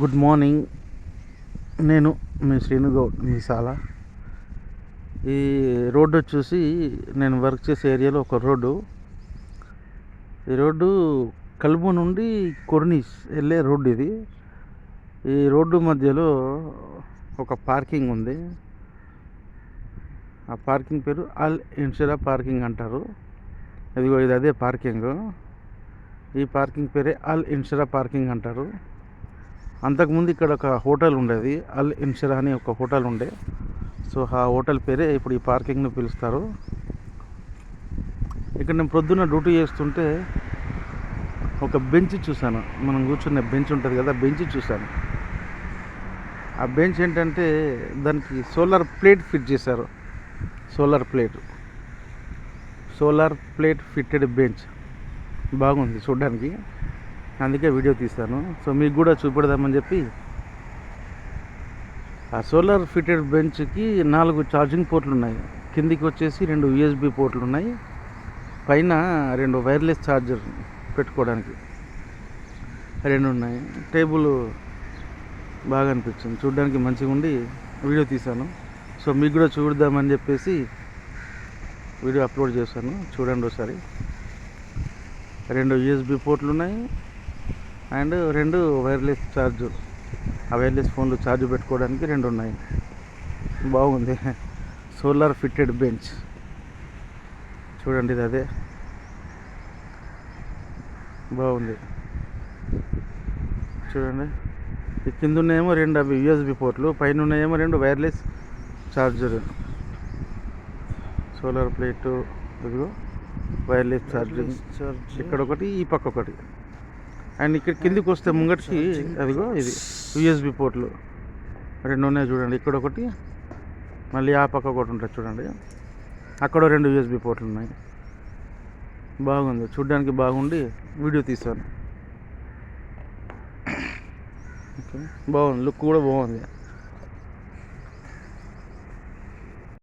Good morning. నేను మీ శ్రీనుగౌడ్ మీసాల. ఈ road వచ్చేసి నేను వర్క్ చేసే ఏరియాలో ఒక రోడ్డు. ఈ రోడ్డు కలుపు నుండి కొర్నీస్ వెళ్ళే రోడ్డు ఇది. ఈ రోడ్డు మధ్యలో ఒక పార్కింగ్ ఉంది. ఆ పార్కింగ్ పేరు అల్ ఇన్షిరా పార్కింగ్ అంటారు. ఇదిగో ఇది అదే పార్కింగ్. ఈ పార్కింగ్ పేరే అల్ ఇన్షిరా పార్కింగ్ అంటారు. అంతకుముందు ఇక్కడ ఒక హోటల్ ఉండేది, అల్ ఇన్షిరా అని ఒక హోటల్ ఉండే. సో ఆ హోటల్ పేరే ఇప్పుడు ఈ పార్కింగ్ని పిలుస్తారు. ఇక్కడ నేను ప్రొద్దున డ్యూటీ చేస్తుంటే ఒక బెంచ్ చూశాను. మనం కూర్చునే బెంచ్ ఉంటుంది కదా, బెంచ్ చూశాను. ఆ బెంచ్ ఏంటంటే దానికి సోలార్ ప్లేట్ ఫిట్ చేశారు. సోలార్ ప్లేట్ ఫిట్టెడ్ బెంచ్ బాగుంది చూడడానికి. అందుకే వీడియో తీశాను. సో మీకు కూడా చూపెడదామని చెప్పి. ఆ సోలార్ ఫిట్టెడ్ బెంచ్కి 4 ఛార్జింగ్ పోర్ట్లు ఉన్నాయి. కిందికి వచ్చేసి 2 USB పోర్ట్లు ఉన్నాయి. పైన 2 వైర్లెస్ ఛార్జర్ పెట్టుకోవడానికి 2 ఉన్నాయి. టేబుల్ బాగా అనిపించింది, చూడడానికి మంచిగా ఉండి వీడియో తీశాను. సో మీకు కూడా చూద్దామని చెప్పేసి వీడియో అప్లోడ్ చేశాను. చూడండి ఒకసారి. 2 USB పోర్ట్లు ఉన్నాయి అండ్ 2 వైర్లెస్ ఛార్జర్. ఆ వైర్లెస్ ఫోన్లు ఛార్జ్ పెట్టుకోవడానికి 2 ఉన్నాయి. బాగుంది. సోలార్ ఫిట్టెడ్ బెంచ్ చూడండి. ఇది అదే బాగుంది చూడండి. ఈ కింద ఉన్నాయేమో 2 అవి USB పోర్ట్లు, పైన ఉన్నాయేమో 2 వైర్లెస్ ఛార్జర్. సోలార్ ప్లేటు, ఇదిగో వైర్లెస్ ఛార్జింగ్. ఇక్కడ ఒకటి, ఈ పక్క ఒకటి. అండ్ ఇక్కడ కిందికి వస్తే ముంగటికి అదిగో ఇది USB పోర్ట్లు 2 ఉన్నాయి చూడండి. ఇక్కడ ఒకటి, మళ్ళీ ఆ పక్క ఒకటి ఉంటుంది చూడండి. అక్కడ 2 USB పోర్ట్లు ఉన్నాయి. బాగుంది, చూడడానికి బాగుండి వీడియో తీశాను. ఓకే, బాగుంది, లుక్ కూడా బాగుంది.